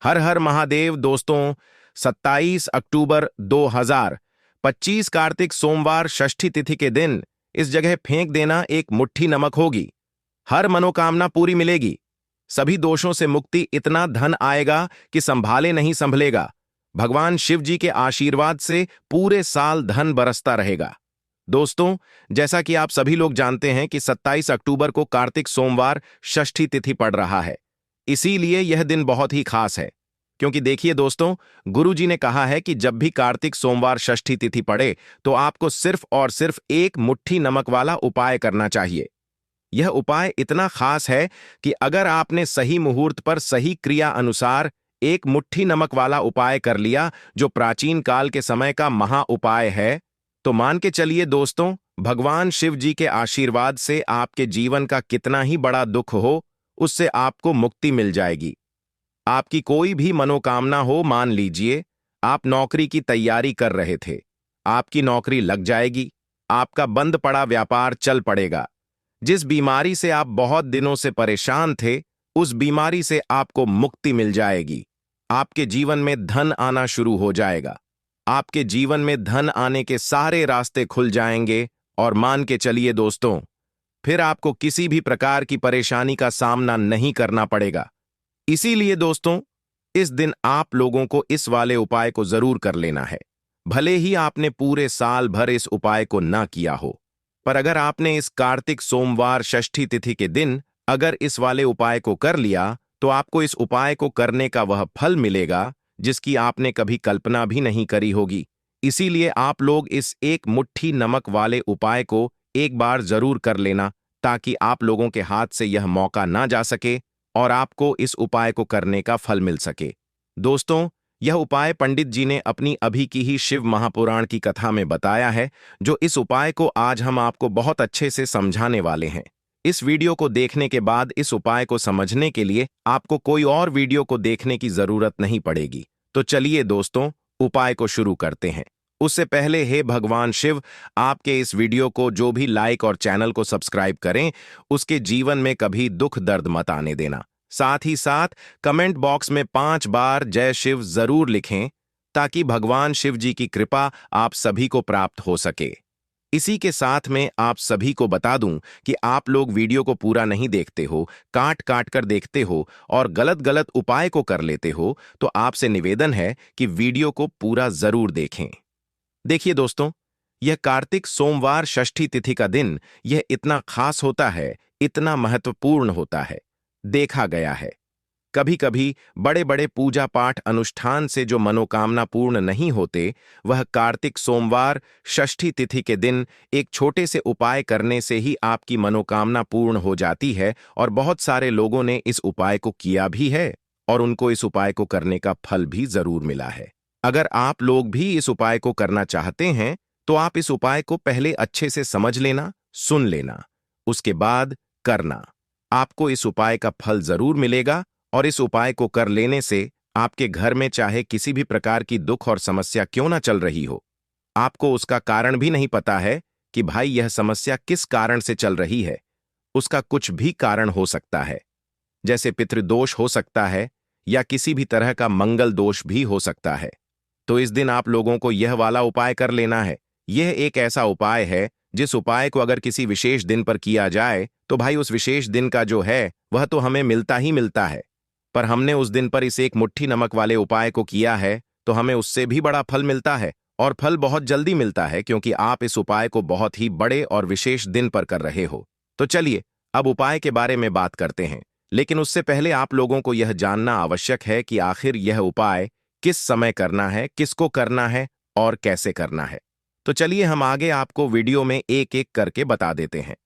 हर हर महादेव दोस्तों। 27 अक्टूबर 2025 कार्तिक सोमवार षष्ठी तिथि के दिन इस जगह फेंक देना एक मुट्ठी नमक होगी। हर मनोकामना पूरी मिलेगी। सभी दोषों से मुक्ति, इतना धन आएगा कि संभाले नहीं संभलेगा। भगवान शिव जी के आशीर्वाद से पूरे साल धन बरसता रहेगा। दोस्तों, जैसा कि आप सभी लोग जानते हैं कि 27 अक्टूबर को कार्तिक सोमवार षष्ठी तिथि पड़ रहा है। इसीलिए यह दिन बहुत ही खास है, क्योंकि देखिए दोस्तों, गुरु जी ने कहा है कि जब भी कार्तिक सोमवार षष्ठी तिथि पड़े तो आपको सिर्फ और सिर्फ एक मुट्ठी नमक वाला उपाय करना चाहिए। यह उपाय इतना खास है कि अगर आपने सही मुहूर्त पर सही क्रिया अनुसार एक मुट्ठी नमक वाला उपाय कर लिया, जो प्राचीन काल के समय का महा उपाय है, तो मान के चलिए दोस्तों, भगवान शिव जी के आशीर्वाद से आपके जीवन का कितना ही बड़ा दुख हो, उससे आपको मुक्ति मिल जाएगी। आपकी कोई भी मनोकामना हो, मान लीजिए आप नौकरी की तैयारी कर रहे थे, आपकी नौकरी लग जाएगी। आपका बंद पड़ा व्यापार चल पड़ेगा। जिस बीमारी से आप बहुत दिनों से परेशान थे, उस बीमारी से आपको मुक्ति मिल जाएगी। आपके जीवन में धन आना शुरू हो जाएगा। आपके जीवन में धन आने के सारे रास्ते खुल जाएंगे और मान के चलिए दोस्तों, फिर आपको किसी भी प्रकार की परेशानी का सामना नहीं करना पड़ेगा। इसीलिए दोस्तों, इस दिन आप लोगों को इस वाले उपाय को जरूर कर लेना है। भले ही आपने पूरे साल भर इस उपाय को ना किया हो, पर अगर आपने इस कार्तिक सोमवार षष्ठी तिथि के दिन अगर इस वाले उपाय को कर लिया, तो आपको इस उपाय को करने का वह फल मिलेगा जिसकी आपने कभी कल्पना भी नहीं करी होगी। इसीलिए आप लोग इस एक मुट्ठी नमक वाले उपाय को एक बार जरूर कर लेना, ताकि आप लोगों के हाथ से यह मौका ना जा सके और आपको इस उपाय को करने का फल मिल सके। दोस्तों, यह उपाय पंडित जी ने अपनी अभी की ही शिव महापुराण की कथा में बताया है, जो इस उपाय को आज हम आपको बहुत अच्छे से समझाने वाले हैं। इस वीडियो को देखने के बाद इस उपाय को समझने के लिए आपको कोई और वीडियो को देखने की जरूरत नहीं पड़ेगी। तो चलिए दोस्तों, उपाय को शुरू करते हैं। उससे पहले हे भगवान शिव, आपके इस वीडियो को जो भी लाइक और चैनल को सब्सक्राइब करें, उसके जीवन में कभी दुख दर्द मत आने देना। साथ ही साथ कमेंट बॉक्स में 5 बार जय शिव जरूर लिखें, ताकि भगवान शिव जी की कृपा आप सभी को प्राप्त हो सके। इसी के साथ में आप सभी को बता दूं कि आप लोग वीडियो को पूरा नहीं देखते हो, काट काट कर देखते हो और गलत गलत उपाय को कर लेते हो, तो आपसे निवेदन है कि वीडियो को पूरा जरूर देखें। देखिए दोस्तों, यह कार्तिक सोमवार षष्ठी तिथि का दिन यह इतना खास होता है, इतना महत्वपूर्ण होता है। देखा गया है, कभी कभी बड़े बड़े पूजा पाठ अनुष्ठान से जो मनोकामना पूर्ण नहीं होते, वह कार्तिक सोमवार षष्ठी तिथि के दिन एक छोटे से उपाय करने से ही आपकी मनोकामना पूर्ण हो जाती है। और बहुत सारे लोगों ने इस उपाय को किया भी है और उनको इस उपाय को करने का फल भी जरूर मिला है। अगर आप लोग भी इस उपाय को करना चाहते हैं, तो आप इस उपाय को पहले अच्छे से समझ लेना, सुन लेना, उसके बाद करना। आपको इस उपाय का फल जरूर मिलेगा और इस उपाय को कर लेने से आपके घर में चाहे किसी भी प्रकार की दुख और समस्या क्यों ना चल रही हो, आपको उसका कारण भी नहीं पता है कि भाई यह समस्या किस कारण से चल रही है, उसका कुछ भी कारण हो सकता है। जैसे पितृदोष हो सकता है या किसी भी तरह का मंगल दोष भी हो सकता है। तो इस दिन आप लोगों को यह वाला उपाय कर लेना है। यह एक ऐसा उपाय है जिस उपाय को अगर किसी विशेष दिन पर किया जाए, तो भाई उस विशेष दिन का जो है वह तो हमें मिलता ही मिलता है। पर हमने उस दिन पर इस एक मुट्ठी नमक वाले उपाय को किया है, तो हमें उससे भी बड़ा फल मिलता है और फल बहुत जल्दी मिलता है, क्योंकि आप इस उपाय को बहुत ही बड़े और विशेष दिन पर कर रहे हो। तो चलिए अब उपाय के बारे में बात करते हैं, लेकिन उससे पहले आप लोगों को यह जानना आवश्यक है कि आखिर यह उपाय किस समय करना है, किसको करना है और कैसे करना है। तो चलिए हम आगे आपको वीडियो में एक एक करके बता देते हैं।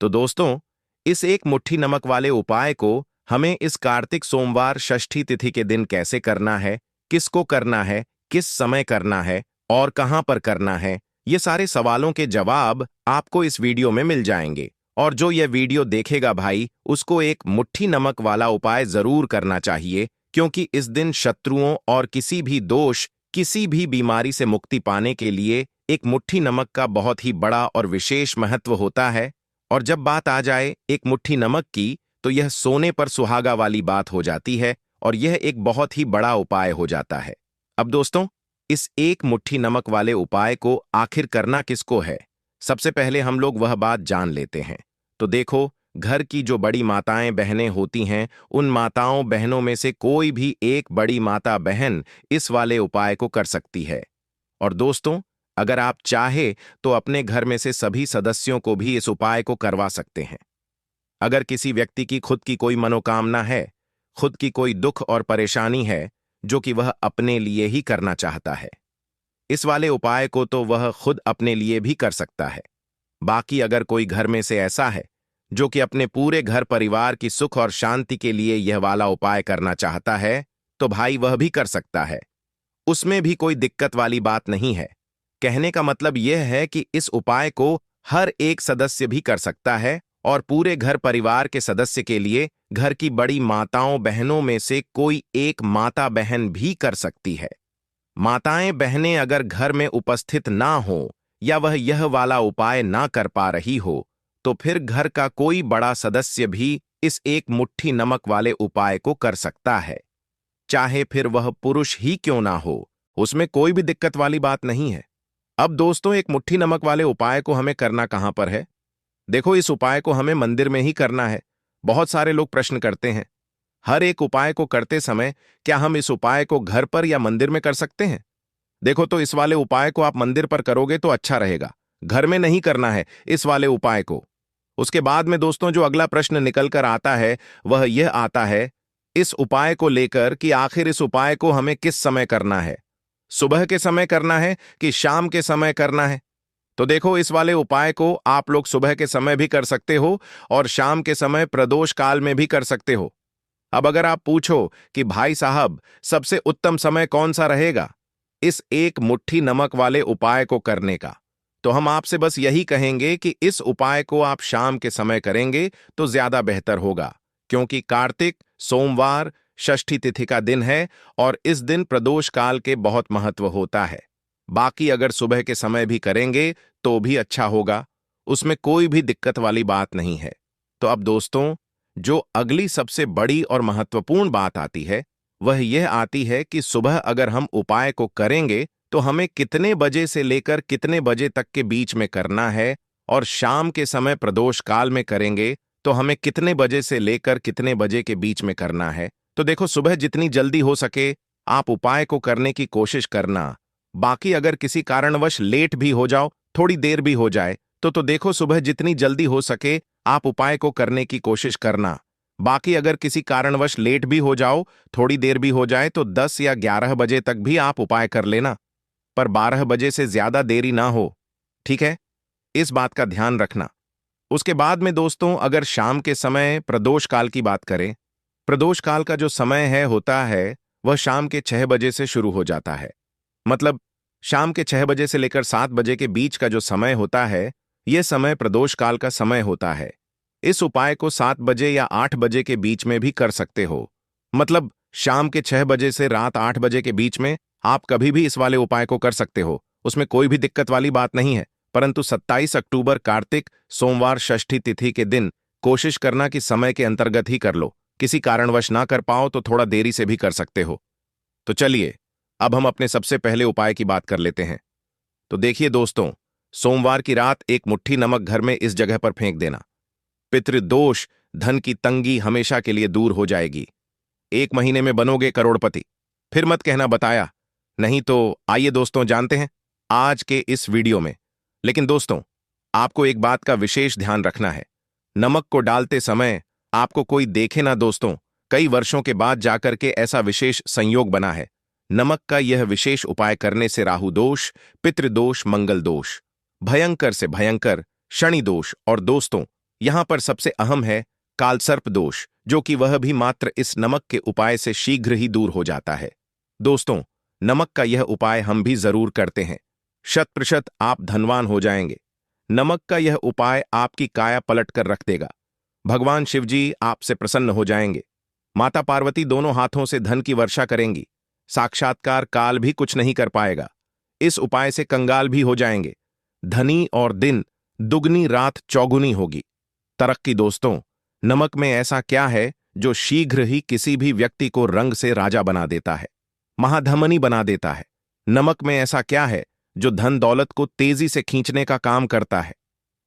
तो दोस्तों, इस एक मुट्ठी नमक वाले उपाय को हमें इस कार्तिक सोमवार षष्ठी तिथि के दिन कैसे करना है, किसको करना है, किस समय करना है और कहां पर करना है, ये सारे सवालों के जवाब आपको इस वीडियो में मिल जाएंगे। और जो यह वीडियो देखेगा भाई, उसको एक मुट्ठी नमक वाला उपाय जरूर करना चाहिए, क्योंकि इस दिन शत्रुओं और किसी भी दोष, किसी भी बीमारी से मुक्ति पाने के लिए एक मुट्ठी नमक का बहुत ही बड़ा और विशेष महत्व होता है। और जब बात आ जाए एक मुट्ठी नमक की, तो यह सोने पर सुहागा वाली बात हो जाती है और यह एक बहुत ही बड़ा उपाय हो जाता है। अब दोस्तों, इस एक मुट्ठी नमक वाले उपाय को आखिर करना किसको है, सबसे पहले हम लोग वह बात जान लेते हैं। तो देखो, घर की जो बड़ी माताएं बहनें होती हैं, उन माताओं बहनों में से कोई भी एक बड़ी माता बहन इस वाले उपाय को कर सकती है। और दोस्तों, अगर आप चाहे तो अपने घर में से सभी सदस्यों को भी इस उपाय को करवा सकते हैं। अगर किसी व्यक्ति की खुद की कोई मनोकामना है, खुद की कोई दुख और परेशानी है जो कि वह अपने लिए ही करना चाहता है, इस वाले उपाय को तो वह खुद अपने लिए भी कर सकता है। बाकी अगर कोई घर में से ऐसा है जो कि अपने पूरे घर परिवार की सुख और शांति के लिए यह वाला उपाय करना चाहता है, तो भाई वह भी कर सकता है। उसमें भी कोई दिक्कत वाली बात नहीं है। कहने का मतलब यह है कि इस उपाय को हर एक सदस्य भी कर सकता है और पूरे घर परिवार के सदस्य के लिए घर की बड़ी माताओं बहनों में से कोई एक माता बहन भी कर सकती है। माताएं बहनें अगर घर में उपस्थित ना हो या वह यह वाला उपाय ना कर पा रही हो, तो फिर घर का कोई बड़ा सदस्य भी इस एक मुट्ठी नमक वाले उपाय को कर सकता है। चाहे फिर वह पुरुष ही क्यों ना हो, उसमें कोई भी दिक्कत वाली बात नहीं है। अब दोस्तों, एक मुट्ठी नमक वाले उपाय को हमें करना कहां पर है? देखो, इस उपाय को हमें मंदिर में ही करना है। बहुत सारे लोग प्रश्न करते हैं, हर एक उपाय को करते समय क्या हम इस उपाय को घर पर या मंदिर में कर सकते हैं? देखो, तो इस वाले उपाय को आप मंदिर पर करोगे तो अच्छा रहेगा, घर में नहीं करना है इस वाले उपाय को। उसके बाद में दोस्तों, जो अगला प्रश्न निकल कर आता है वह यह आता है इस उपाय को लेकर कि आखिर इस उपाय को हमें किस समय करना है, सुबह के समय करना है कि शाम के समय करना है? तो देखो, इस वाले उपाय को आप लोग सुबह के समय भी कर सकते हो और शाम के समय प्रदोष काल में भी कर सकते हो। अब अगर आप पूछो कि भाई साहब, सबसे उत्तम समय कौन सा रहेगा इस एक मुट्ठी नमक वाले उपाय को करने का, तो हम आपसे बस यही कहेंगे कि इस उपाय को आप शाम के समय करेंगे तो ज्यादा बेहतर होगा, क्योंकि कार्तिक सोमवार षष्ठी तिथि का दिन है और इस दिन प्रदोष काल के बहुत महत्व होता है। बाकी अगर सुबह के समय भी करेंगे तो भी अच्छा होगा, उसमें कोई भी दिक्कत वाली बात नहीं है। तो अब दोस्तों, जो अगली सबसे बड़ी और महत्वपूर्ण बात आती है वह यह आती है कि सुबह अगर हम उपाय को करेंगे तो हमें कितने बजे से लेकर कितने बजे तक के बीच में करना है, और शाम के समय प्रदोष काल में करेंगे तो हमें कितने बजे से लेकर कितने बजे के बीच में करना है। तो देखो, सुबह जितनी जल्दी हो सके आप उपाय को करने की कोशिश करना। बाकी अगर किसी कारणवश लेट भी हो जाओ, थोड़ी देर भी हो जाए, तो देखो, सुबह जितनी जल्दी हो सके आप उपाय को करने की कोशिश करना। बाकी अगर किसी कारणवश लेट भी हो जाओ, थोड़ी देर भी हो जाए, तो 10 या 11 बजे तक भी आप उपाय कर लेना, पर 12 बजे से ज्यादा देरी ना हो, ठीक है? इस बात का ध्यान रखना। उसके बाद में दोस्तों, अगर शाम के समय प्रदोष काल की बात करें, प्रदोष काल का जो समय है होता है वह शाम के 6 बजे से शुरू हो जाता है। मतलब शाम के 6 बजे से लेकर 7 बजे के बीच का जो समय होता है, यह समय प्रदोष काल का समय होता है। इस उपाय को 7 बजे या 8 बजे के बीच में भी कर सकते हो। मतलब शाम के 6 बजे से रात 8 बजे के बीच में आप कभी भी इस वाले उपाय को कर सकते हो, उसमें कोई भी दिक्कत वाली बात नहीं है। परंतु 27 अक्टूबर कार्तिक सोमवार षष्ठी तिथि के दिन कोशिश करना कि समय के अंतर्गत ही कर लो। किसी कारणवश ना कर पाओ तो थोड़ा देरी से भी कर सकते हो। तो चलिए, अब हम अपने सबसे पहले उपाय की बात कर लेते हैं। तो देखिए दोस्तों, सोमवार की रात एक मुट्ठी नमक घर में इस जगह पर फेंक देना। पितृदोष, धन की तंगी हमेशा के लिए दूर हो जाएगी। 1 महीने में बनोगे करोड़पति। फिर मत कहना बताया नहीं। तो आइए दोस्तों, जानते हैं आज के इस वीडियो में। लेकिन दोस्तों, आपको एक बात का विशेष ध्यान रखना है, नमक को डालते समय आपको कोई देखे ना दोस्तों। कई वर्षों के बाद जाकर के ऐसा विशेष संयोग बना है। नमक का यह विशेष उपाय करने से राहु दोष, पितृदोष, मंगल दोष, भयंकर से भयंकर शनि दोष, और दोस्तों यहां पर सबसे अहम है कालसर्प दोष, जो कि वह भी मात्र इस नमक के उपाय से शीघ्र ही दूर हो जाता है। दोस्तों, नमक का यह उपाय हम भी जरूर करते हैं। 100% आप धनवान हो जाएंगे। नमक का यह उपाय आपकी काया पलट कर रख देगा। भगवान शिवजी आपसे प्रसन्न हो जाएंगे। माता पार्वती दोनों हाथों से धन की वर्षा करेंगी। साक्षात्कार काल भी कुछ नहीं कर पाएगा। इस उपाय से कंगाल भी हो जाएंगे। धनी और दिन दुगनी रात चौगुनी होगी। तरक्की दोस्तों, नमक में ऐसा क्या है जो शीघ्र ही किसी भी व्यक्ति को रंग से राजा बना देता है, महाधमनी बना देता है। नमक में ऐसा क्या है जो धन दौलत को तेजी से खींचने का काम करता है?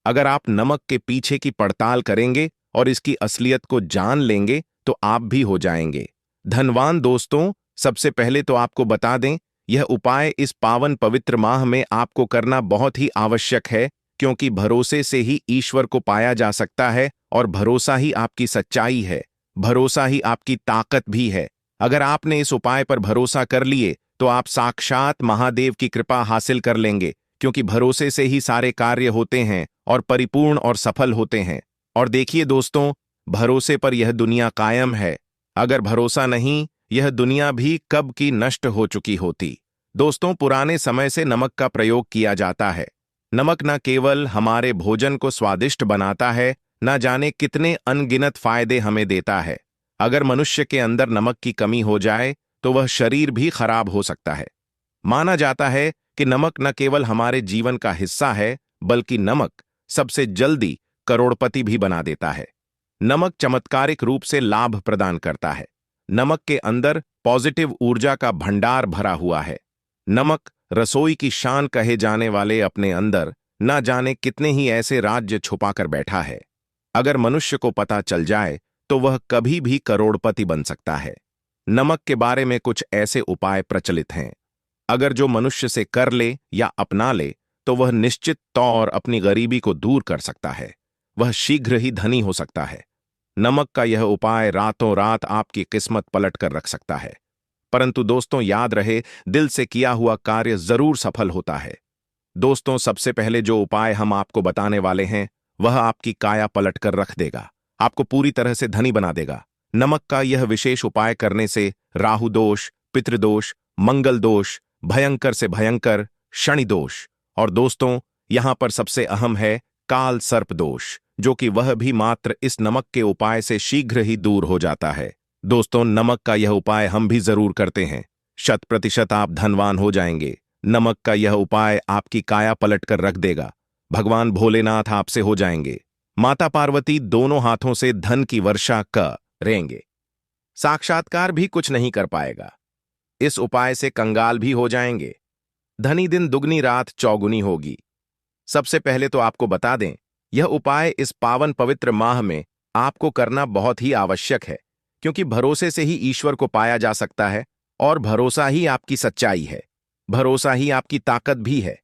अगर आप नमक के पीछे की पड़ताल करेंगे और इसकी असलियत को जान लेंगे तो आप भी हो जाएंगे धनवान। दोस्तों, सबसे पहले तो आपको बता दें, यह उपाय इस पावन पवित्र माह में आपको करना बहुत ही आवश्यक है, क्योंकि भरोसे से ही ईश्वर को पाया जा सकता है और भरोसा ही आपकी सच्चाई है, भरोसा ही आपकी ताकत भी है। अगर आपने इस उपाय पर भरोसा कर लिए तो आप साक्षात महादेव की कृपा हासिल कर लेंगे, क्योंकि भरोसे से ही सारे कार्य होते हैं और परिपूर्ण और सफल होते हैं। और देखिए दोस्तों, भरोसे पर यह दुनिया कायम है। अगर भरोसा नहीं, यह दुनिया भी कब की नष्ट हो चुकी होती। दोस्तों, पुराने समय से नमक का प्रयोग किया जाता है। नमक न केवल हमारे भोजन को स्वादिष्ट बनाता है, न जाने कितने अनगिनत फायदे हमें देता है। अगर मनुष्य के अंदर नमक की कमी हो जाए तो वह शरीर भी खराब हो सकता है। माना जाता है कि नमक न केवल हमारे जीवन का हिस्सा है, बल्कि नमक सबसे जल्दी करोड़पति भी बना देता है। नमक चमत्कारिक रूप से लाभ प्रदान करता है। नमक के अंदर पॉजिटिव ऊर्जा का भंडार भरा हुआ है। नमक रसोई की शान कहे जाने वाले अपने अंदर न जाने कितने ही ऐसे राज्य छुपाकर बैठा है। अगर मनुष्य को पता चल जाए तो वह कभी भी करोड़पति बन सकता है। नमक के बारे में कुछ ऐसे उपाय प्रचलित हैं। अगर जो मनुष्य से कर ले या अपना ले तो वह निश्चित तौर अपनी गरीबी को दूर कर सकता है, वह शीघ्र ही धनी हो सकता है। नमक का यह उपाय रातों रात आपकी किस्मत पलट कर रख सकता है। परंतु दोस्तों, याद रहे, दिल से किया हुआ कार्य जरूर सफल होता है। दोस्तों, सबसे पहले जो उपाय हम आपको बताने वाले हैं वह आपकी काया पलट कर रख देगा, आपको पूरी तरह से धनी बना देगा। नमक का यह विशेष उपाय करने से राहु दोष, पितृदोष, मंगल दोष, भयंकर से भयंकर शनि दोष, और दोस्तों यहां पर सबसे अहम है काल सर्प दोष, जो कि वह भी मात्र इस नमक के उपाय से शीघ्र ही दूर हो जाता है। दोस्तों, नमक का यह उपाय हम भी जरूर करते हैं। 100% आप धनवान हो जाएंगे। नमक का यह उपाय आपकी काया पलट कर रख देगा। भगवान भोलेनाथ आपसे हो जाएंगे। माता पार्वती दोनों हाथों से धन की वर्षा करेंगे। साक्षात्कार भी कुछ नहीं कर पाएगा। इस उपाय से कंगाल भी हो जाएंगे। धनी दिन दुगनी रात चौगुनी होगी। सबसे पहले तो आपको बता दें, यह उपाय इस पावन पवित्र माह में आपको करना बहुत ही आवश्यक है, क्योंकि भरोसे से ही ईश्वर को पाया जा सकता है और भरोसा ही आपकी सच्चाई है, भरोसा ही आपकी ताकत भी है।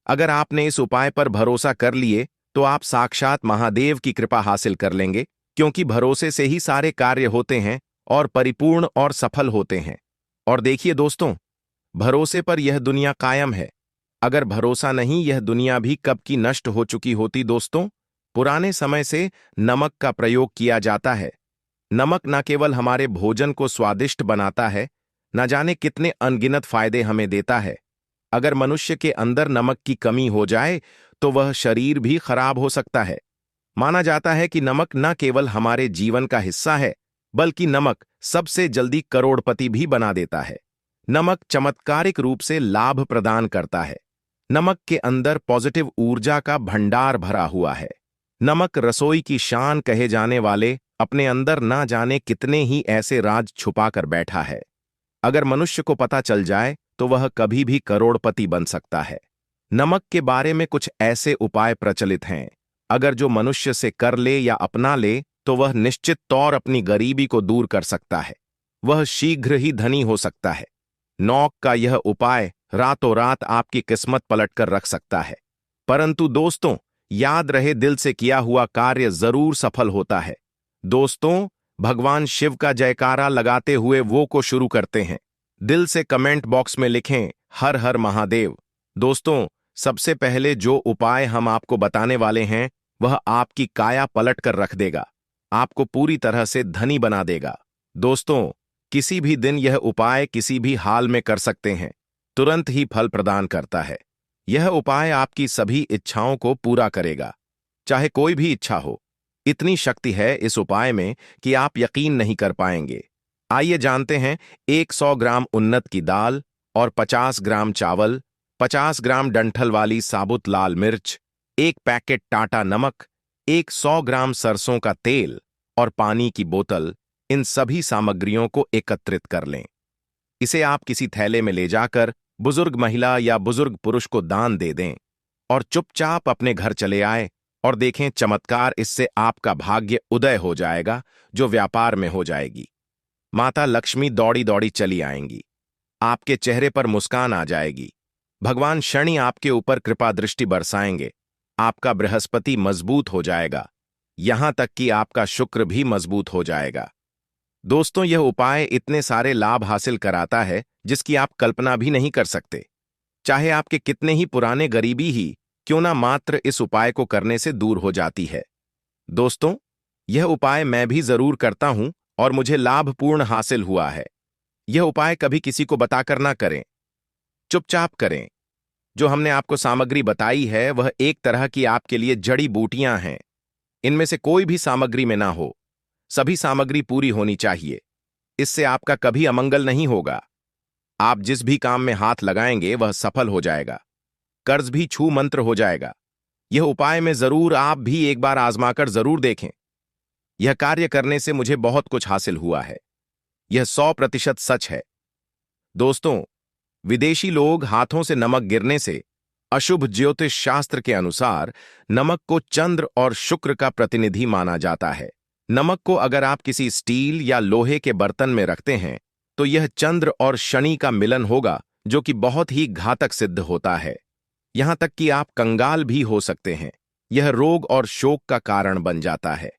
अगर आपने इस उपाय पर भरोसा कर लिए तो आप साक्षात महादेव की कृपा हासिल कर लेंगे, क्योंकि भरोसे से ही सारे कार्य होते हैं और परिपूर्ण और सफल होते हैं। और देखिए दोस्तों, भरोसे पर यह दुनिया कायम है। अगर भरोसा नहीं, यह दुनिया भी कब की नष्ट हो चुकी होती। दोस्तों, पुराने समय से नमक का प्रयोग किया जाता है। नमक न केवल हमारे भोजन को स्वादिष्ट बनाता है, न जाने कितने अनगिनत फायदे हमें देता है। अगर मनुष्य के अंदर नमक की कमी हो जाए तो वह शरीर भी खराब हो सकता है। माना जाता है कि नमक न केवल हमारे जीवन का हिस्सा है, बल्कि नमक सबसे जल्दी करोड़पति भी बना देता है। नमक चमत्कारिक रूप से लाभ प्रदान करता है। नमक के अंदर पॉजिटिव ऊर्जा का भंडार भरा हुआ है। नमक रसोई की शान कहे जाने वाले अपने अंदर ना जाने कितने ही ऐसे राज छुपाकर बैठा है। अगर मनुष्य को पता चल जाए तो वह कभी भी करोड़पति बन सकता है। नमक के बारे में कुछ ऐसे उपाय प्रचलित हैं। अगर जो मनुष्य से कर ले या अपना ले तो वह निश्चित तौर अपनी गरीबी को दूर कर सकता है, वह शीघ्र ही धनी हो सकता है। नौक का यह उपाय रातों रात आपकी किस्मत पलट कर रख सकता है। परंतु दोस्तों, याद रहे, दिल से किया हुआ कार्य जरूर सफल होता है। दोस्तों, भगवान शिव का जयकारा लगाते हुए वो को शुरू करते हैं। दिल से कमेंट बॉक्स में लिखें हर हर महादेव। दोस्तों, सबसे पहले जो उपाय हम आपको बताने वाले हैं वह आपकी काया पलट कर रख देगा, आपको पूरी तरह से धनी बना देगा। दोस्तों, किसी भी दिन यह उपाय किसी भी हाल में कर सकते हैं, तुरंत ही फल प्रदान करता है। यह उपाय आपकी सभी इच्छाओं को पूरा करेगा, चाहे कोई भी इच्छा हो। इतनी शक्ति है इस उपाय में कि आप यकीन नहीं कर पाएंगे। आइए जानते हैं, 100 ग्राम उन्नत की दाल और 50 ग्राम चावल, 50 ग्राम डंठल वाली साबुत लाल मिर्च, 1 पैकेट टाटा नमक, 100 ग्राम सरसों का तेल और पानी की बोतल, इन सभी सामग्रियों को एकत्रित कर लें। इसे आप किसी थैले में ले जाकर बुजुर्ग महिला या बुजुर्ग पुरुष को दान दे दें और चुपचाप अपने घर चले आए और देखें चमत्कार, इससे आपका भाग्य उदय हो जाएगा, जो व्यापार में हो जाएगी। माता लक्ष्मी दौड़ी दौड़ी चली आएंगी, आपके चेहरे पर मुस्कान आ जाएगी, भगवान शनि आपके ऊपर कृपा दृष्टि बरसाएंगे, आपका बृहस्पति मजबूत हो जाएगा, यहां तक कि आपका शुक्र भी मजबूत हो जाएगा। दोस्तों, यह उपाय इतने सारे लाभ हासिल कराता है जिसकी आप कल्पना भी नहीं कर सकते। चाहे आपके कितने ही पुराने गरीबी ही क्यों ना, मात्र इस उपाय को करने से दूर हो जाती है। दोस्तों, यह उपाय मैं भी जरूर करता हूं और मुझे लाभपूर्ण हासिल हुआ है। यह उपाय कभी किसी को बताकर ना करें, चुपचाप करें। जो हमने आपको सामग्री बताई है वह एक तरह की आपके लिए जड़ी बूटियां हैं। इनमें से कोई भी सामग्री में ना हो, सभी सामग्री पूरी होनी चाहिए। इससे आपका कभी अमंगल नहीं होगा। आप जिस भी काम में हाथ लगाएंगे वह सफल हो जाएगा, कर्ज भी छू मंत्र हो जाएगा। यह उपाय में जरूर आप भी एक बार आजमाकर जरूर देखें। यह कार्य करने से मुझे बहुत कुछ हासिल हुआ है, यह 100% सच है। दोस्तों, विदेशी लोग हाथों से नमक गिरने से अशुभ ज्योतिष शास्त्र के अनुसार नमक को चंद्र और शुक्र का प्रतिनिधि माना जाता है। नमक को अगर आप किसी स्टील या लोहे के बर्तन में रखते हैं तो यह चंद्र और शनि का मिलन होगा, जो कि बहुत ही घातक सिद्ध होता है। यहां तक कि आप कंगाल भी हो सकते हैं। यह रोग और शोक का कारण बन जाता है।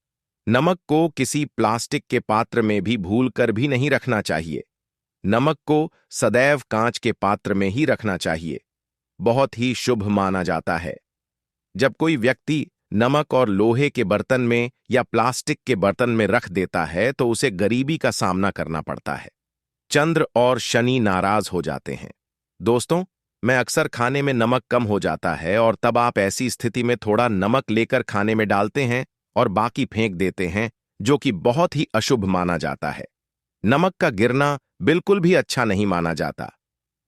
नमक को किसी प्लास्टिक के पात्र में भी भूलकर भी नहीं रखना चाहिए। नमक को सदैव कांच के पात्र में ही रखना चाहिए, बहुत ही शुभ माना जाता है। जब कोई व्यक्ति नमक और लोहे के बर्तन में या प्लास्टिक के बर्तन में रख देता है तो उसे गरीबी का सामना करना पड़ता है। चंद्र और शनि नाराज हो जाते हैं। दोस्तों, मैं अक्सर खाने में नमक कम हो जाता है और तब आप ऐसी स्थिति में थोड़ा नमक लेकर खाने में डालते हैं और बाकी फेंक देते हैं, जो कि बहुत ही अशुभ माना जाता है। नमक का गिरना बिल्कुल भी अच्छा नहीं माना जाता।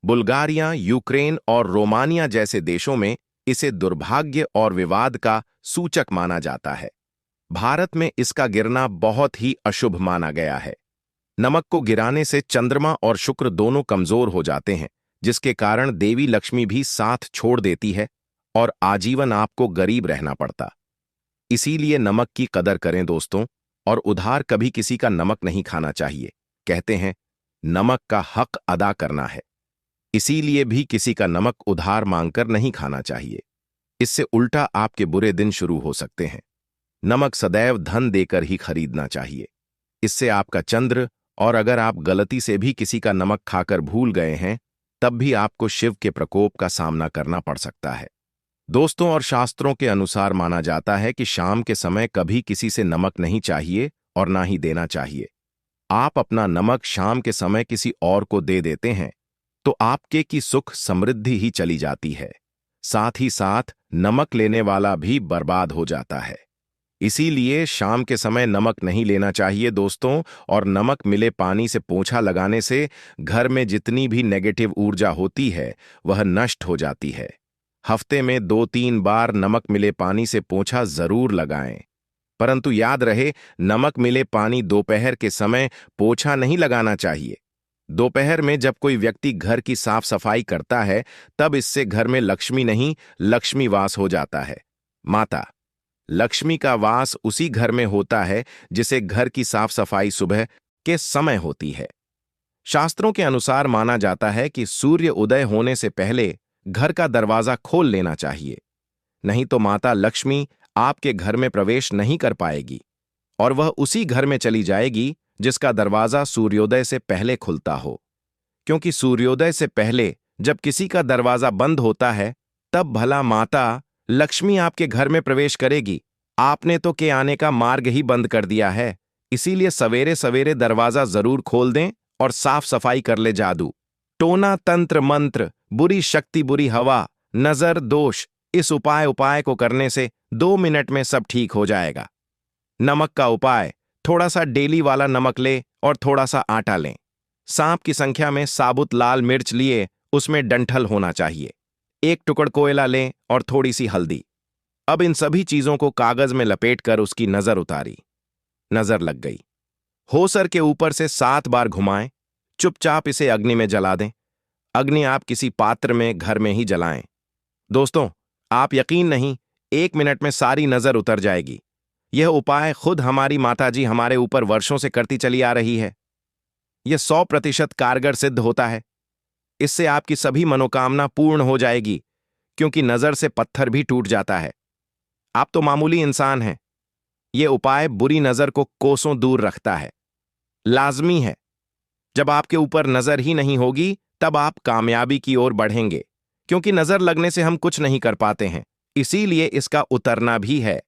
बुल्गारिया, यूक्रेन और रोमानिया जैसे देशों में इसे दुर्भाग्य और विवाद का सूचक माना जाता है। भारत में इसका गिरना बहुत ही अशुभ माना गया है। नमक को गिराने से चंद्रमा और शुक्र दोनों कमजोर हो जाते हैं, जिसके कारण देवी लक्ष्मी भी साथ छोड़ देती है और आजीवन आपको गरीब रहना पड़ता। इसीलिए नमक की कदर करें दोस्तों, और उधार कभी किसी का नमक नहीं खाना चाहिए। कहते हैं नमक का हक अदा करना है, इसीलिए भी किसी का नमक उधार मांगकर नहीं खाना चाहिए। इससे उल्टा आपके बुरे दिन शुरू हो सकते हैं। नमक सदैव धन देकर ही खरीदना चाहिए, इससे आपका चंद्र, और अगर आप गलती से भी किसी का नमक खाकर भूल गए हैं तब भी आपको शिव के प्रकोप का सामना करना पड़ सकता है। दोस्तों, और शास्त्रों के अनुसार माना जाता है कि शाम के समय कभी किसी से नमक नहीं चाहिए और ना ही देना चाहिए। आप अपना नमक शाम के समय किसी और को दे देते हैं तो आपके की सुख समृद्धि ही चली जाती है, साथ ही साथ नमक लेने वाला भी बर्बाद हो जाता है। इसीलिए शाम के समय नमक नहीं लेना चाहिए दोस्तों, और नमक मिले पानी से पोंछा लगाने से घर में जितनी भी नेगेटिव ऊर्जा होती है वह नष्ट हो जाती है। हफ्ते में 2-3 बार नमक मिले पानी से पोंछा जरूर लगाएं, परंतु याद रहे, नमक मिले पानी दोपहर के समय पोंछा नहीं लगाना चाहिए। दोपहर में जब कोई व्यक्ति घर की साफ सफाई करता है तब इससे घर में लक्ष्मी नहीं, लक्ष्मी वास हो जाता है। माता लक्ष्मी का वास उसी घर में होता है जिसे घर की साफ सफाई सुबह के समय होती है। शास्त्रों के अनुसार माना जाता है कि सूर्य उदय होने से पहले घर का दरवाजा खोल लेना चाहिए, नहीं तो माता लक्ष्मी आपके घर में प्रवेश नहीं कर पाएगी और वह उसी घर में चली जाएगी जिसका दरवाजा सूर्योदय से पहले खुलता हो। क्योंकि सूर्योदय से पहले जब किसी का दरवाजा बंद होता है तब भला माता लक्ष्मी आपके घर में प्रवेश करेगी? आपने तो के आने का मार्ग ही बंद कर दिया है। इसीलिए सवेरे सवेरे दरवाजा जरूर खोल दें और साफ सफाई कर ले। जादू टोना तंत्र मंत्र, बुरी शक्ति, बुरी हवा, नजर, दोष, इस उपाय को करने से 2 मिनट में सब ठीक हो जाएगा। नमक का उपाय, थोड़ा सा डेली वाला नमक ले और थोड़ा सा आटा लें। सांप की संख्या में साबुत लाल मिर्च लिए, उसमें डंठल होना चाहिए। 1 टुकड़ कोयला लें और थोड़ी सी हल्दी। अब इन सभी चीजों को कागज में लपेटकर उसकी नजर उतारी। नजर लग गई। होसर के ऊपर से 7 बार घुमाएं। चुपचाप इसे अग्नि में जला दें। अग्नि आप किसी पात्र में घर में ही जलाएं। दोस्तों, आप यकीन नहीं, 1 मिनट में सारी नजर उतर जाएगी। यह उपाय खुद हमारी माताजी हमारे ऊपर वर्षों से करती चली आ रही है। यह 100% कारगर सिद्ध होता है। इससे आपकी सभी मनोकामना पूर्ण हो जाएगी, क्योंकि नजर से पत्थर भी टूट जाता है। आप तो मामूली इंसान हैं। यह उपाय बुरी नजर को कोसों दूर रखता है। लाजमी है। जब आपके ऊपर नजर ही नहीं होगी, तब आप कामयाबी की ओर बढ़ेंगे, क्योंकि नजर लगने से हम कुछ नहीं कर पाते हैं। इसीलिए इसका उतरना भी है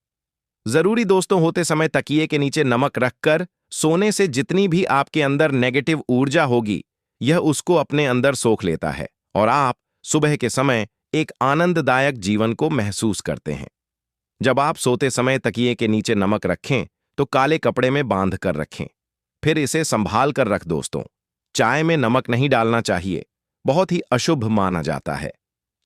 जरूरी। दोस्तों, होते समय तकिए के नीचे नमक रखकर सोने से जितनी भी आपके अंदर नेगेटिव ऊर्जा होगी, यह उसको अपने अंदर सोख लेता है और आप सुबह के समय एक आनंददायक जीवन को महसूस करते हैं। जब आप सोते समय तकिए के नीचे नमक रखें तो काले कपड़े में बांध कर रखें, फिर इसे संभाल कर रख। दोस्तों, चाय में नमक नहीं डालना चाहिए, बहुत ही अशुभ माना जाता है।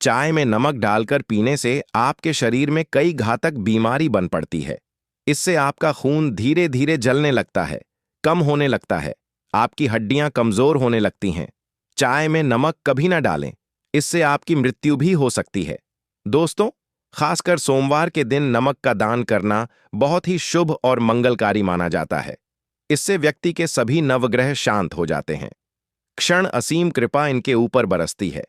चाय में नमक डालकर पीने से आपके शरीर में कई घातक बीमारी बन पड़ती है। इससे आपका खून धीरे धीरे जलने लगता है, कम होने लगता है, आपकी हड्डियां कमजोर होने लगती हैं। चाय में नमक कभी ना डालें, इससे आपकी मृत्यु भी हो सकती है। दोस्तों, खासकर सोमवार के दिन नमक का दान करना बहुत ही शुभ और मंगलकारी माना जाता है। इससे व्यक्ति के सभी नवग्रह शांत हो जाते हैं। क्षण असीम कृपा इनके ऊपर बरसती है।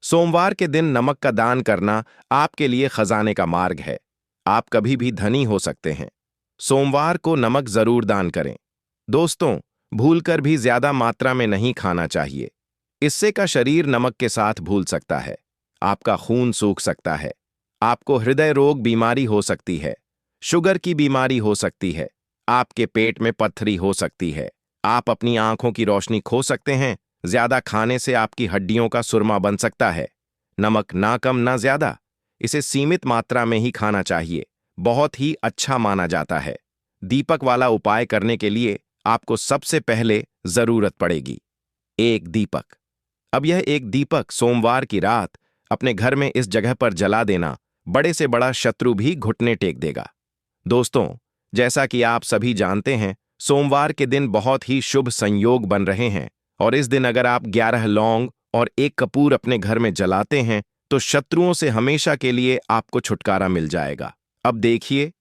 सोमवार के दिन नमक का दान करना आपके लिए खजाने का मार्ग है। आप कभी भी धनी हो सकते हैं। सोमवार को नमक जरूर दान करें। दोस्तों, भूलकर भी ज्यादा मात्रा में नहीं खाना चाहिए। इससे का शरीर नमक के साथ भूल सकता है, आपका खून सूख सकता है, आपको हृदय रोग बीमारी हो सकती है, शुगर की बीमारी हो सकती है, आपके पेट में पत्थरी हो सकती है, आप अपनी आंखों की रोशनी खो सकते हैं। ज्यादा खाने से आपकी हड्डियों का सुरमा बन सकता है। नमक ना कम ना ज्यादा, इसे सीमित मात्रा में ही खाना चाहिए। बहुत ही अच्छा माना जाता है। दीपक वाला उपाय करने के लिए आपको सबसे पहले जरूरत पड़ेगी एक दीपक। अब यह एक दीपक सोमवार की रात अपने घर में इस जगह पर जला देना, बड़े से बड़ा शत्रु भी घुटने टेक देगा। दोस्तों, जैसा कि आप सभी जानते हैं, सोमवार के दिन बहुत ही शुभ संयोग बन रहे हैं और इस दिन अगर आप 11 लौंग और 1 कपूर अपने घर में जलाते हैं तो शत्रुओं से हमेशा के लिए आपको छुटकारा मिल जाएगा। अब देखिए,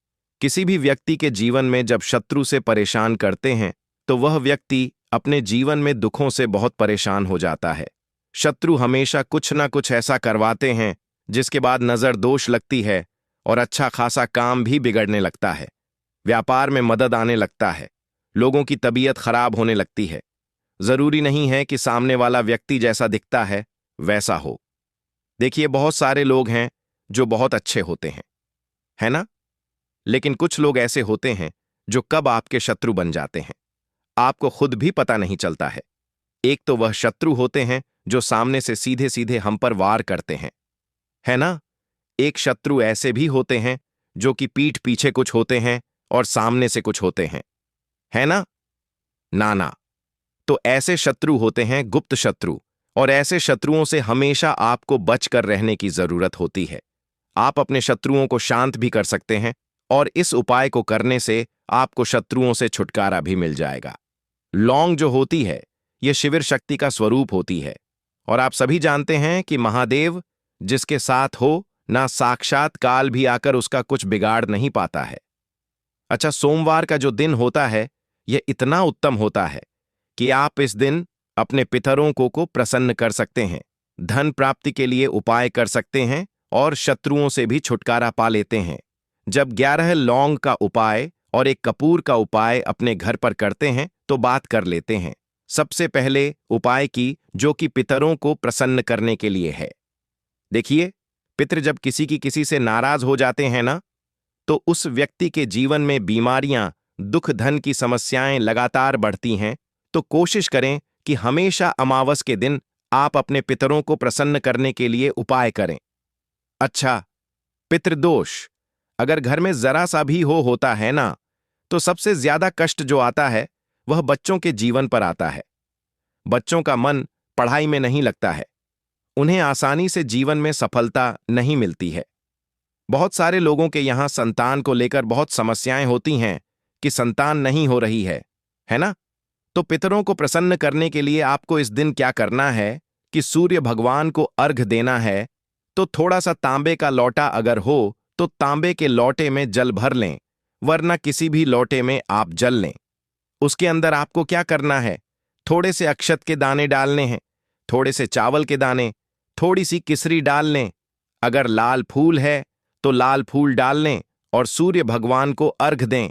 किसी भी व्यक्ति के जीवन में जब शत्रु से परेशान करते हैं तो वह व्यक्ति अपने जीवन में दुखों से बहुत परेशान हो जाता है। शत्रु हमेशा कुछ ना कुछ ऐसा करवाते हैं जिसके बाद नजर दोष लगती है और अच्छा खासा काम भी बिगड़ने लगता है। व्यापार में मदद आने लगता है, लोगों की तबीयत खराब होने लगती है। जरूरी नहीं है कि सामने वाला व्यक्ति जैसा दिखता है वैसा हो। देखिए, बहुत सारे लोग हैं जो बहुत अच्छे होते हैं, है ना? लेकिन कुछ लोग ऐसे होते हैं जो कब आपके शत्रु बन जाते हैं, आपको खुद भी पता नहीं चलता है। एक तो वह शत्रु होते हैं जो सामने से सीधे सीधे हम पर वार करते हैं, है ना? एक शत्रु ऐसे भी होते हैं जो कि पीठ पीछे कुछ होते हैं और सामने से कुछ होते हैं, है ना? ना। तो ऐसे शत्रु होते हैं गुप्त शत्रु, और ऐसे शत्रुओं से हमेशा आपको बचकर रहने की जरूरत होती है। आप अपने शत्रुओं को शांत भी कर सकते हैं और इस उपाय को करने से आपको शत्रुओं से छुटकारा भी मिल जाएगा। लौंग जो होती है, यह शिविर शक्ति का स्वरूप होती है और आप सभी जानते हैं कि महादेव जिसके साथ हो, ना साक्षात काल भी आकर उसका कुछ बिगाड़ नहीं पाता है। अच्छा, सोमवार का जो दिन होता है यह इतना उत्तम होता है कि आप इस दिन अपने पितरों को प्रसन्न कर सकते हैं, धन प्राप्ति के लिए उपाय कर सकते हैं और शत्रुओं से भी छुटकारा पा लेते हैं। जब 11 लौंग का उपाय और 1 कपूर का उपाय अपने घर पर करते हैं तो बात कर लेते हैं सबसे पहले उपाय की, जो कि पितरों को प्रसन्न करने के लिए है। देखिए, पितृ जब किसी से नाराज हो जाते हैं ना, तो उस व्यक्ति के जीवन में बीमारियां, दुख, धन की समस्याएं लगातार बढ़ती हैं। तो कोशिश करें कि हमेशा अमावस के दिन आप अपने पितरों को प्रसन्न करने के लिए उपाय करें। अच्छा, पितृदोष अगर घर में जरा सा भी होता है ना, तो सबसे ज्यादा कष्ट जो आता है वह बच्चों के जीवन पर आता है। बच्चों का मन पढ़ाई में नहीं लगता है, उन्हें आसानी से जीवन में सफलता नहीं मिलती है। बहुत सारे लोगों के यहां संतान को लेकर बहुत समस्याएं होती हैं कि संतान नहीं हो रही है ना? तो पितरों को प्रसन्न करने के लिए आपको इस दिन क्या करना है कि सूर्य भगवान को अर्घ देना है। तो थोड़ा सा तांबे का लौटा अगर हो तो तांबे के लौटे में जल भर लें, वरना किसी भी लौटे में आप जल लें। उसके अंदर आपको क्या करना है, थोड़े से अक्षत के दाने डालने हैं, थोड़े से चावल के दाने, थोड़ी सी किसरी डाल लें। अगर लाल फूल है तो लाल फूल डाल लें और सूर्य भगवान को अर्घ दें।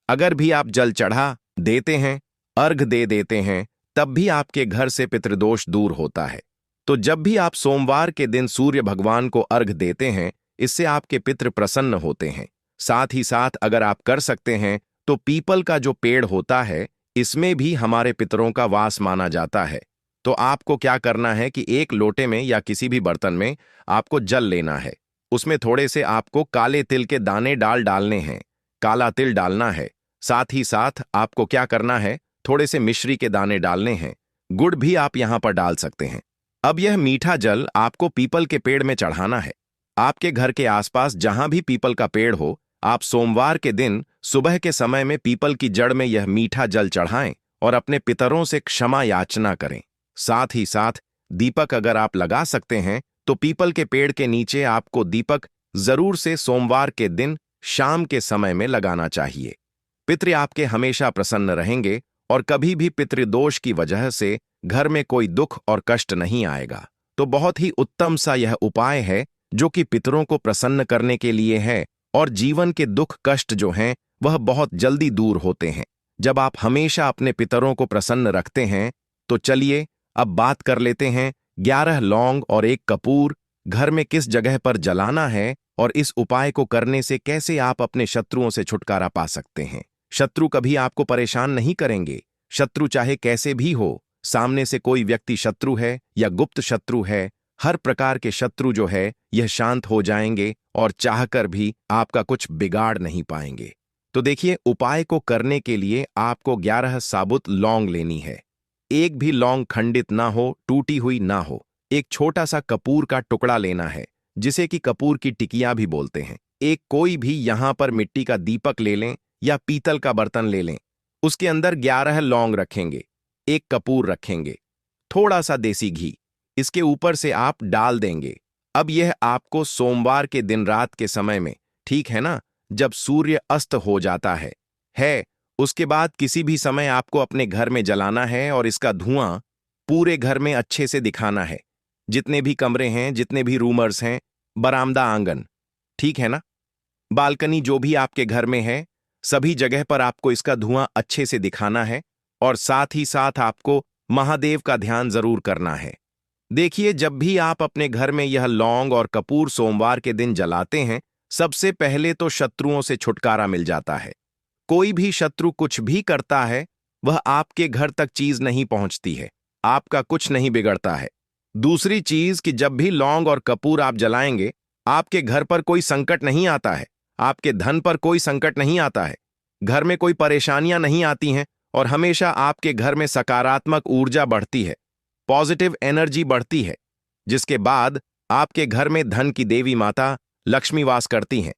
अगर भी आप जल चढ़ा देते हैं, अर्घ दे देते हैं, तब भी आपके घर से पितृदोष दूर होता है। तो जब भी आप सोमवार के दिन सूर्य भगवान को अर्घ देते हैं, इससे आपके पितृ प्रसन्न होते हैं। साथ ही साथ अगर आप कर सकते हैं तो पीपल का जो पेड़ होता है, इसमें भी हमारे पितरों का वास माना जाता है। तो आपको क्या करना है कि एक लोटे में या किसी भी बर्तन में आपको जल लेना है। उसमें थोड़े से आपको काले तिल के दाने डालने हैं, काला तिल डालना है। साथ ही साथ आपको क्या करना है, थोड़े से मिश्री के दाने डालने हैं। गुड़ भी आप यहां पर डाल सकते हैं। अब यह मीठा जल आपको पीपल के पेड़ में चढ़ाना है। आपके घर के आसपास जहां भी पीपल का पेड़ हो, आप सोमवार के दिन सुबह के समय में पीपल की जड़ में यह मीठा जल चढ़ाएं और अपने पितरों से क्षमा याचना करें। साथ ही साथ दीपक अगर आप लगा सकते हैं तो पीपल के पेड़ के नीचे आपको दीपक जरूर से सोमवार के दिन शाम के समय में लगाना चाहिए। पितृ आपके हमेशा प्रसन्न रहेंगे और कभी भी पितृदोष की वजह से घर में कोई दुख और कष्ट नहीं आएगा। तो बहुत ही उत्तम सा यह उपाय है जो कि पितरों को प्रसन्न करने के लिए है, और जीवन के दुख कष्ट जो हैं वह बहुत जल्दी दूर होते हैं जब आप हमेशा अपने पितरों को प्रसन्न रखते हैं। तो चलिए अब बात कर लेते हैं 11 लौंग और 1 कपूर घर में किस जगह पर जलाना है और इस उपाय को करने से कैसे आप अपने शत्रुओं से छुटकारा पा सकते हैं। शत्रु कभी आपको परेशान नहीं करेंगे। शत्रु चाहे कैसे भी हो, सामने से कोई व्यक्ति शत्रु है या गुप्त शत्रु है, हर प्रकार के शत्रु जो है यह शांत हो जाएंगे और चाहकर भी आपका कुछ बिगाड़ नहीं पाएंगे। तो देखिए, उपाय को करने के लिए आपको 11 साबुत लौंग लेनी है। एक भी लौंग खंडित ना हो, टूटी हुई ना हो। एक छोटा सा कपूर का टुकड़ा लेना है, जिसे कि कपूर की टिकिया भी बोलते हैं। एक कोई भी यहां पर मिट्टी का दीपक ले लें या पीतल का बर्तन ले लें। उसके अंदर 11 लौंग रखेंगे, 1 कपूर रखेंगे, थोड़ा सा देसी घी इसके ऊपर से आप डाल देंगे। अब यह आपको सोमवार के दिन रात के समय में, ठीक है ना, जब सूर्य अस्त हो जाता है, उसके बाद किसी भी समय आपको अपने घर में जलाना है और इसका धुआं पूरे घर में अच्छे से दिखाना है। जितने भी कमरे हैं, जितने भी रूमर्स हैं, बरामदा, आंगन, ठीक है ना, बालकनी, जो भी आपके घर में है, सभी जगह पर आपको इसका धुआं अच्छे से दिखाना है। और साथ ही साथ आपको महादेव का ध्यान जरूर करना है। देखिए, जब भी आप अपने घर में यह लौंग और कपूर सोमवार के दिन जलाते हैं, सबसे पहले तो शत्रुओं से छुटकारा मिल जाता है। कोई भी शत्रु कुछ भी करता है, वह आपके घर तक चीज नहीं पहुंचती है, आपका कुछ नहीं बिगड़ता है। दूसरी चीज कि जब भी लौंग और कपूर आप जलाएंगे, आपके घर पर कोई संकट नहीं आता है, आपके धन पर कोई संकट नहीं आता है, घर में कोई परेशानियां नहीं आती हैं और हमेशा आपके घर में सकारात्मक ऊर्जा बढ़ती है, पॉजिटिव एनर्जी बढ़ती है, जिसके बाद आपके घर में धन की देवी माता लक्ष्मी वास करती हैं।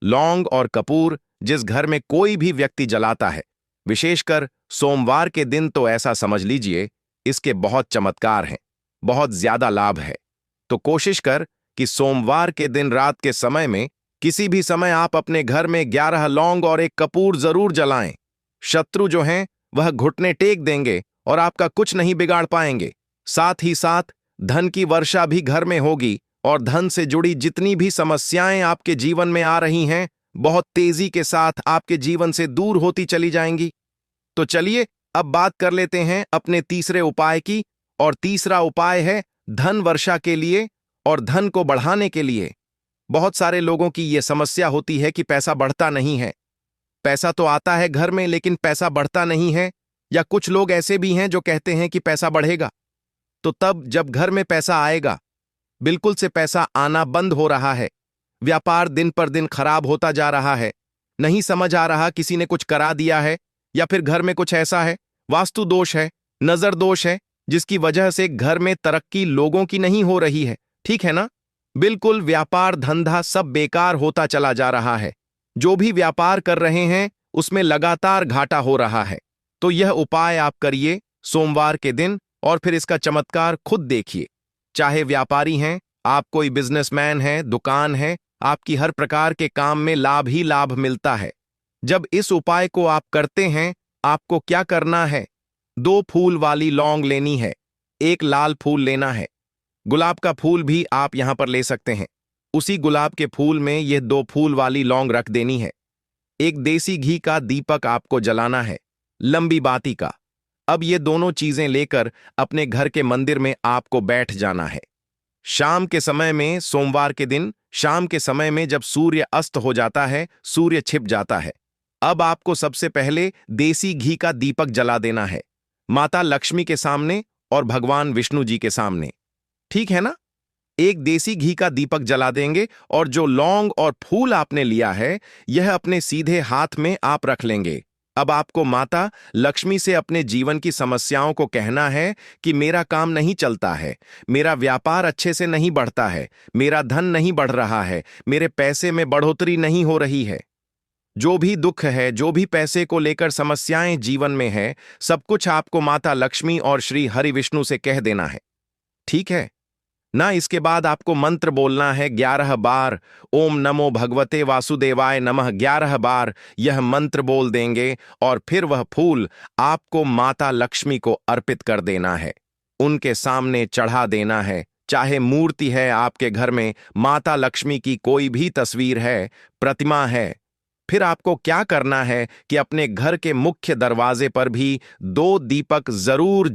लौंग और कपूर जिस घर में कोई भी व्यक्ति जलाता है, विशेषकर सोमवार के दिन, तो ऐसा समझ लीजिए इसके बहुत चमत्कार हैं, बहुत ज्यादा लाभ है। तो कोशिश कर कि सोमवार के दिन रात के समय में किसी भी समय आप अपने घर में 11 लौंग और 1 कपूर जरूर जलाएं। शत्रु जो हैं वह घुटने टेक देंगे और आपका कुछ नहीं बिगाड़ पाएंगे। साथ ही साथ धन की वर्षा भी घर में होगी और धन से जुड़ी जितनी भी समस्याएं आपके जीवन में आ रही हैं, बहुत तेजी के साथ आपके जीवन से दूर होती चली जाएंगी। तो चलिए अब बात कर लेते हैं अपने तीसरे उपाय की, और तीसरा उपाय है धन वर्षा के लिए और धन को बढ़ाने के लिए। बहुत सारे लोगों की यह समस्या होती है कि पैसा बढ़ता नहीं है। पैसा तो आता है घर में, लेकिन पैसा बढ़ता नहीं है। या कुछ लोग ऐसे भी हैं जो कहते हैं कि पैसा बढ़ेगा। तो तब जब घर में पैसा आएगा, बिल्कुल से पैसा आना बंद हो रहा है, व्यापार दिन पर दिन खराब होता जा रहा है, नहीं समझ आ रहा किसी ने कुछ करा दिया है, या फिर घर में कुछ ऐसा है, वास्तु दोष है, नजर दोष है, जिसकी वजह से घर में तरक्की लोगों की नहीं हो रही है, ठीक है ना, बिल्कुल व्यापार धंधा सब बेकार होता चला जा रहा है। जो भी व्यापार कर रहे हैं उसमें लगातार घाटा हो रहा है। तो यह उपाय आप करिए सोमवार के दिन और फिर इसका चमत्कार खुद देखिए। चाहे व्यापारी हैं, आप कोई बिजनेसमैन हैं, दुकान है, आपकी हर प्रकार के काम में लाभ ही लाभ मिलता है। जब इस उपाय को आप करते हैं, आपको क्या करना है? 2 फूल वाली लौंग लेनी है, 1 लाल फूल लेना है। गुलाब का फूल भी आप यहां पर ले सकते हैं। उसी गुलाब के फूल में यह 2 फूल वाली लौंग रख देनी है। एक देसी घी का दीपक आपको जलाना है, लंबी बाती का। अब ये दोनों चीजें लेकर अपने घर के मंदिर में आपको बैठ जाना है। शाम के समय में, सोमवार के दिन शाम के समय में जब सूर्य अस्त हो जाता है, सूर्य छिप जाता है, अब आपको सबसे पहले देसी घी का दीपक जला देना है, माता लक्ष्मी के सामने और भगवान विष्णु जी के सामने। ठीक है ना? एक देसी घी का दीपक जला देंगे और जो लौंग और फूल आपने लिया है, यह अपने सीधे हाथ में आप रख लेंगे। अब आपको माता लक्ष्मी से अपने जीवन की समस्याओं को कहना है कि मेरा काम नहीं चलता है, मेरा व्यापार अच्छे से नहीं बढ़ता है, मेरा धन नहीं बढ़ रहा है, मेरे पैसे में बढ़ोतरी नहीं हो रही है। जो भी दुख है, जो भी पैसे को लेकर समस्याएं जीवन में है, सब कुछ आपको माता लक्ष्मी और श्री हरि विष्णु से कह देना है। ठीक है ना? इसके बाद आपको मंत्र बोलना है 11 बार। ओम नमो भगवते वासुदेवाय नमः 11 बार यह मंत्र बोल देंगे और फिर वह फूल आपको माता लक्ष्मी को अर्पित कर देना है, उनके सामने चढ़ा देना है। चाहे मूर्ति है आपके घर में, माता लक्ष्मी की कोई भी तस्वीर है, प्रतिमा है, फिर आपको क्या करना है कि अपने घर के मुख्य दरवाजे पर भी 2 दीपक जरूर